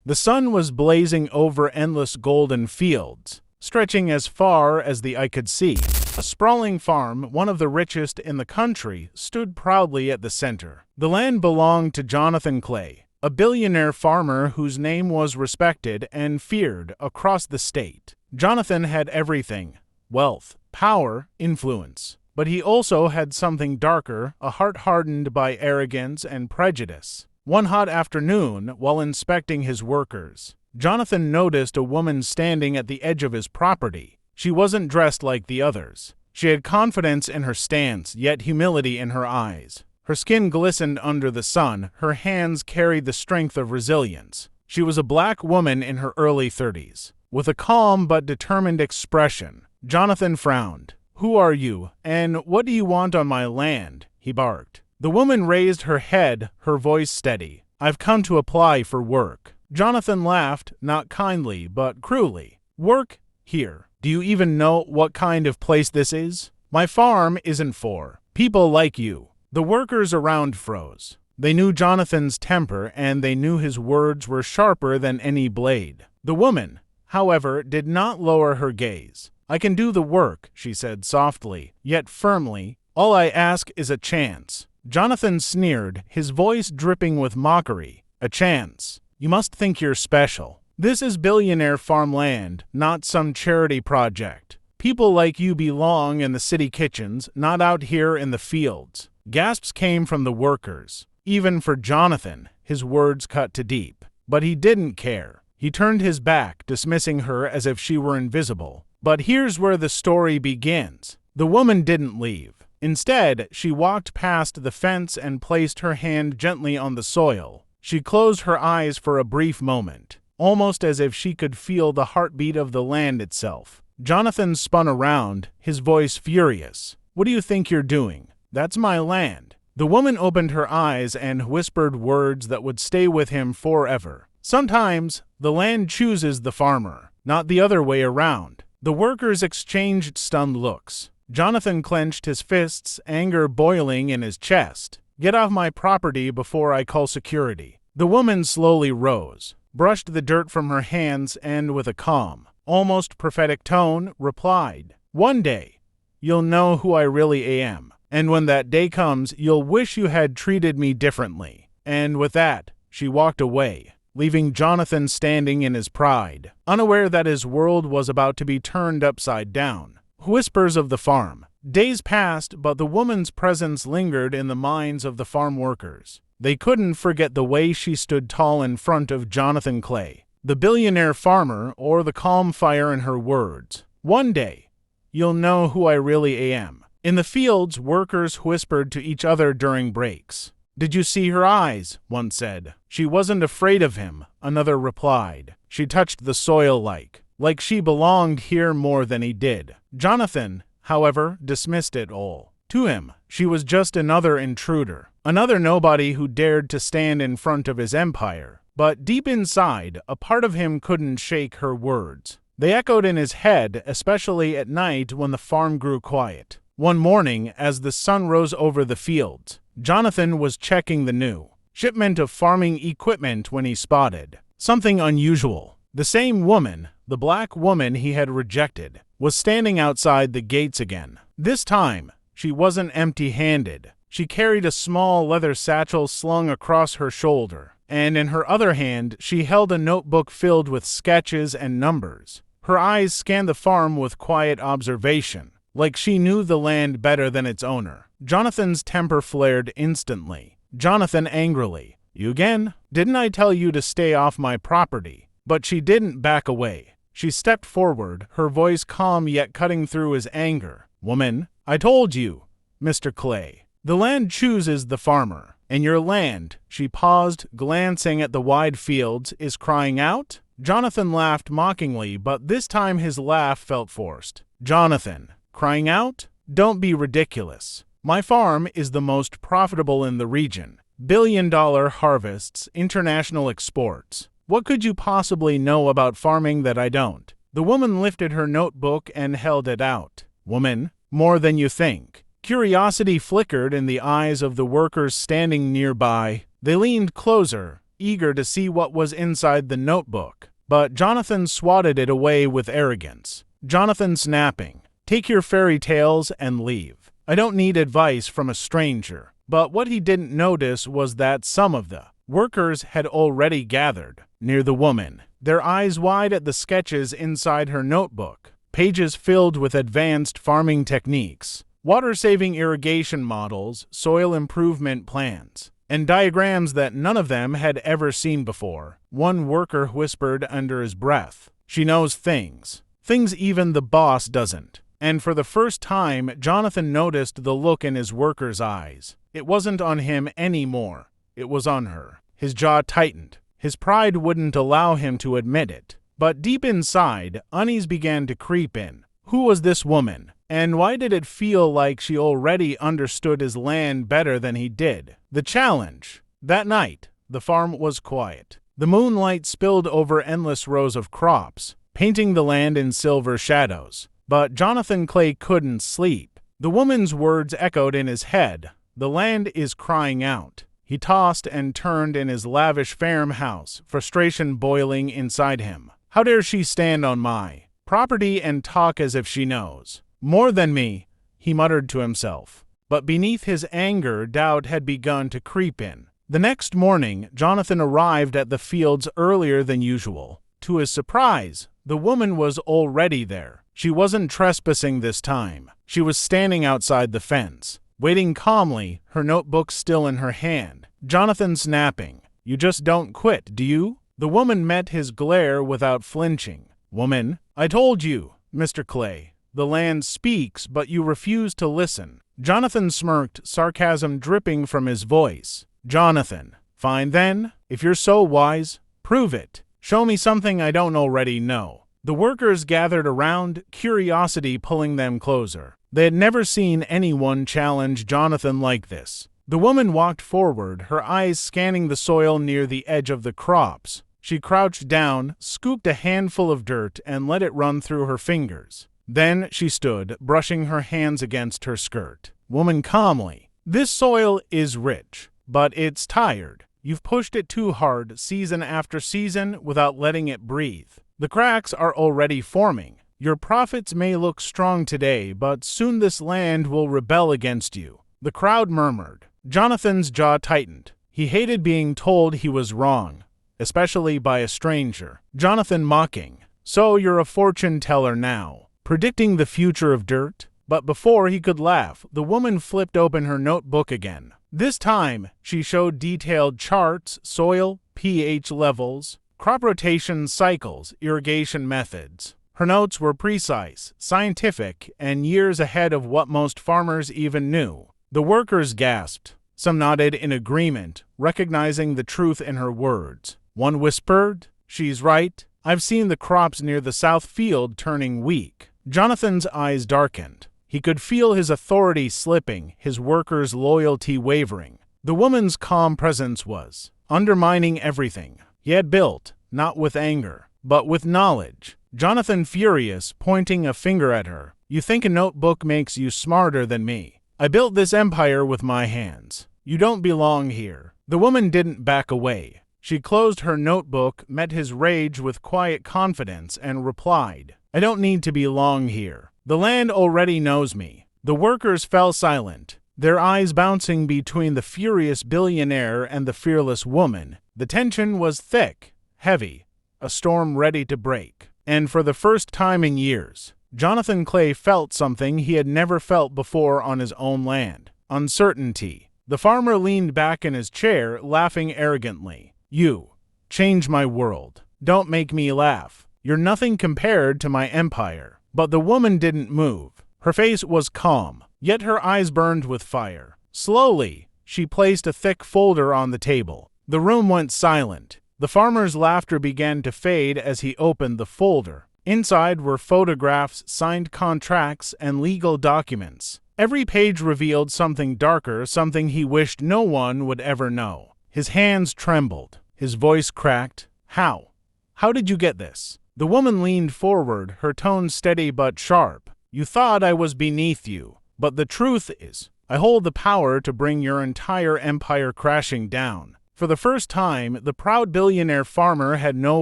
The sun was blazing over endless golden fields, stretching as far as the eye could see. A sprawling farm, one of the richest in the country, stood proudly at the center. The land belonged to Jonathan Clay, a billionaire farmer whose name was respected and feared across the state. Jonathan had everything: wealth, power, influence. But he also had something darker, a heart hardened by arrogance and prejudice. One hot afternoon, while inspecting his workers, Jonathan noticed a woman standing at the edge of his property. She wasn't dressed like the others. She had confidence in her stance, yet humility in her eyes. Her skin glistened under the sun, her hands carried the strength of resilience. She was a black woman in her early 30s. With a calm but determined expression, Jonathan frowned. "Who are you, and what do you want on my land?" he barked. The woman raised her head, her voice steady. "I've come to apply for work." Jonathan laughed, not kindly, but cruelly. "Work? Here. Do you even know what kind of place this is? My farm isn't for people like you." The workers around froze. They knew Jonathan's temper, and they knew his words were sharper than any blade. The woman, however, did not lower her gaze. "I can do the work," she said softly, yet firmly. "All I ask is a chance." Jonathan sneered, his voice dripping with mockery. "A chance? You must think you're special. This is billionaire farmland, not some charity project. People like you belong in the city kitchens, not out here in the fields." Gasps came from the workers. Even for Jonathan, his words cut to deep. But he didn't care. He turned his back, dismissing her as if she were invisible. But here's where the story begins. The woman didn't leave. Instead, she walked past the fence and placed her hand gently on the soil. She closed her eyes for a brief moment, almost as if she could feel the heartbeat of the land itself. Jonathan spun around, his voice furious. "What do you think you're doing? That's my land." The woman opened her eyes and whispered words that would stay with him forever. "Sometimes, the land chooses the farmer, not the other way around." The workers exchanged stunned looks. Jonathan clenched his fists, anger boiling in his chest. "Get off my property before I call security." The woman slowly rose, brushed the dirt from her hands, and with a calm, almost prophetic tone, replied, "One day, you'll know who I really am. And when that day comes, you'll wish you had treated me differently." And with that, she walked away, leaving Jonathan standing in his pride, unaware that his world was about to be turned upside down. Whispers of the farm. Days passed, but the woman's presence lingered in the minds of the farm workers. They couldn't forget the way she stood tall in front of Jonathan Clay, the billionaire farmer, or the calm fire in her words. "One day, you'll know who I really am." In the fields, workers whispered to each other during breaks. "Did you see her eyes?" one said. "She wasn't afraid of him," another replied. "She touched the soil like she belonged here more than he did." Jonathan, however, dismissed it all. To him, she was just another intruder, another nobody who dared to stand in front of his empire. But deep inside, a part of him couldn't shake her words. They echoed in his head, especially at night when the farm grew quiet. One morning, as the sun rose over the fields, Jonathan was checking the new shipment of farming equipment when he spotted something unusual. The same woman, the black woman he had rejected, was standing outside the gates again. This time, she wasn't empty-handed. She carried a small leather satchel slung across her shoulder, and in her other hand she held a notebook filled with sketches and numbers. Her eyes scanned the farm with quiet observation, like she knew the land better than its owner. Jonathan's temper flared instantly. Jonathan angrily, "You again? Didn't I tell you to stay off my property?" But she didn't back away. She stepped forward, her voice calm yet cutting through his anger. "Woman, I told you, Mr. Clay. The land chooses the farmer, and your land," she paused, glancing at the wide fields, "is crying out?" Jonathan laughed mockingly, but this time his laugh felt forced. "Jonathan, crying out? Don't be ridiculous. My farm is the most profitable in the region. $1 billion harvests, international exports. What could you possibly know about farming that I don't?" The woman lifted her notebook and held it out. "Woman, more than you think." Curiosity flickered in the eyes of the workers standing nearby. They leaned closer, eager to see what was inside the notebook. But Jonathan swatted it away with arrogance. Jonathan snapping, "Take your fairy tales and leave. I don't need advice from a stranger." But what he didn't notice was that some of the workers had already gathered near the woman, their eyes wide at the sketches inside her notebook, pages filled with advanced farming techniques, water-saving irrigation models, soil improvement plans, and diagrams that none of them had ever seen before. One worker whispered under his breath, "She knows things even the boss doesn't." And for the first time, Jonathan noticed the look in his worker's eyes. It wasn't on him anymore. It was on her. His jaw tightened. His pride wouldn't allow him to admit it. But deep inside, unease began to creep in. Who was this woman? And why did it feel like she already understood his land better than he did? The challenge. That night, the farm was quiet. The moonlight spilled over endless rows of crops, painting the land in silver shadows. But Jonathan Clay couldn't sleep. The woman's words echoed in his head. The land is crying out. He tossed and turned in his lavish farmhouse, frustration boiling inside him. How dare she stand on my property and talk as if she knows more than me, he muttered to himself. But beneath his anger, doubt had begun to creep in. The next morning, Jonathan arrived at the fields earlier than usual. To his surprise, the woman was already there. She wasn't trespassing this time. She was standing outside the fence, waiting calmly, her notebook still in her hand. Jonathan snapping, "You just don't quit, do you?" The woman met his glare without flinching. "Woman, I told you, Mr. Clay. The land speaks, but you refuse to listen." Jonathan smirked, sarcasm dripping from his voice. "Jonathan, fine then. If you're so wise, prove it. Show me something I don't already know." The workers gathered around, curiosity pulling them closer. They had never seen anyone challenge Jonathan like this. The woman walked forward, her eyes scanning the soil near the edge of the crops. She crouched down, scooped a handful of dirt, and let it run through her fingers. Then she stood, brushing her hands against her skirt. Woman calmly, "This soil is rich, but it's tired. You've pushed it too hard, season after season, without letting it breathe. The cracks are already forming. Your profits may look strong today, but soon this land will rebel against you." The crowd murmured. Jonathan's jaw tightened. He hated being told he was wrong, especially by a stranger. Jonathan mocking, "So you're a fortune teller now, predicting the future of dirt?" But before he could laugh, the woman flipped open her notebook again. This time, she showed detailed charts, soil, pH levels, crop rotation cycles, irrigation methods. Her notes were precise, scientific, and years ahead of what most farmers even knew. The workers gasped. Some nodded in agreement, recognizing the truth in her words. One whispered, "She's right. I've seen the crops near the south field turning weak." Jonathan's eyes darkened. He could feel his authority slipping, his workers' loyalty wavering. The woman's calm presence was undermining everything he had built, not with anger, but with knowledge. Jonathan furious, pointing a finger at her. "You think a notebook makes you smarter than me? I built this empire with my hands. You don't belong here." The woman didn't back away. She closed her notebook, met his rage with quiet confidence, and replied, "I don't need to belong here. The land already knows me." The workers fell silent, their eyes bouncing between the furious billionaire and the fearless woman. The tension was thick, heavy, a storm ready to break. And for the first time in years, Jonathan Clay felt something he had never felt before on his own land. Uncertainty. The farmer leaned back in his chair, laughing arrogantly. "You change my world. Don't make me laugh. You're nothing compared to my empire." But the woman didn't move. Her face was calm, yet her eyes burned with fire. Slowly, she placed a thick folder on the table. The room went silent. The farmer's laughter began to fade as he opened the folder. Inside were photographs, signed contracts, and legal documents. Every page revealed something darker, something he wished no one would ever know. His hands trembled. His voice cracked. "How? How did you get this?" The woman leaned forward, her tone steady but sharp. "You thought I was beneath you, but the truth is, I hold the power to bring your entire empire crashing down. For the first time, the proud billionaire farmer had no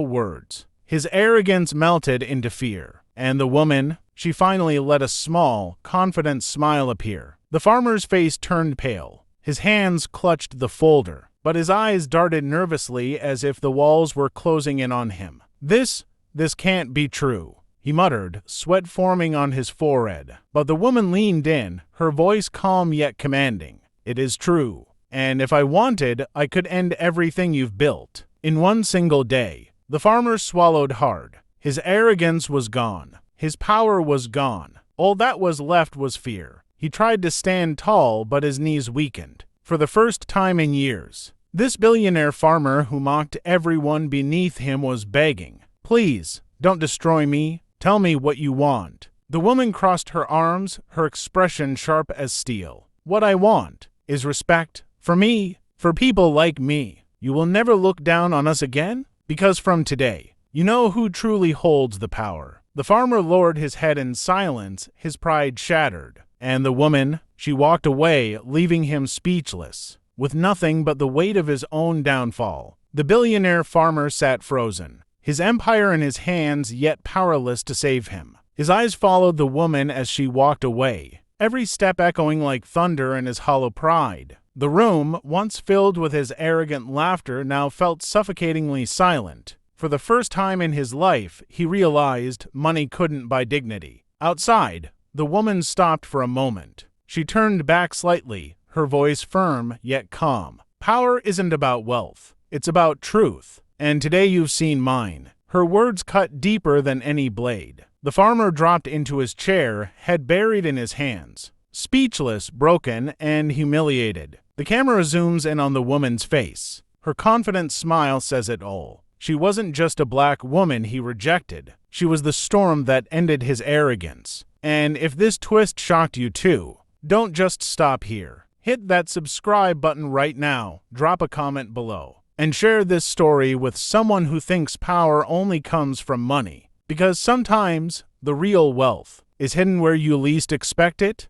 words. His arrogance melted into fear. And the woman, she finally let a small, confident smile appear. The farmer's face turned pale. His hands clutched the folder, but his eyes darted nervously as if the walls were closing in on him. This can't be true, he muttered, sweat forming on his forehead. But the woman leaned in, her voice calm yet commanding. It is true, and if I wanted, I could end everything you've built in one single day. The farmer swallowed hard. His arrogance was gone. His power was gone. All that was left was fear. He tried to stand tall, but his knees weakened. For the first time in years, this billionaire farmer who mocked everyone beneath him was begging, "Please, don't destroy me. Tell me what you want." The woman crossed her arms, her expression sharp as steel. "What I want is respect. For me, for people like me. You will never look down on us again? Because from today, you know who truly holds the power." The farmer lowered his head in silence, his pride shattered. And the woman, she walked away, leaving him speechless, with nothing but the weight of his own downfall. The billionaire farmer sat frozen, his empire in his hands, yet powerless to save him. His eyes followed the woman as she walked away, every step echoing like thunder in his hollow pride. The room, once filled with his arrogant laughter, now felt suffocatingly silent. For the first time in his life, he realized money couldn't buy dignity. Outside, the woman stopped for a moment. She turned back slightly, her voice firm yet calm. "Power isn't about wealth. It's about truth. And today you've seen mine." Her words cut deeper than any blade. The farmer dropped into his chair, head buried in his hands, speechless, broken, and humiliated. The camera zooms in on the woman's face. Her confident smile says it all. She wasn't just a black woman he rejected. She was the storm that ended his arrogance. And if this twist shocked you too, don't just stop here. Hit that subscribe button right now, drop a comment below, and share this story with someone who thinks power only comes from money. Because sometimes the real wealth is hidden where you least expect it.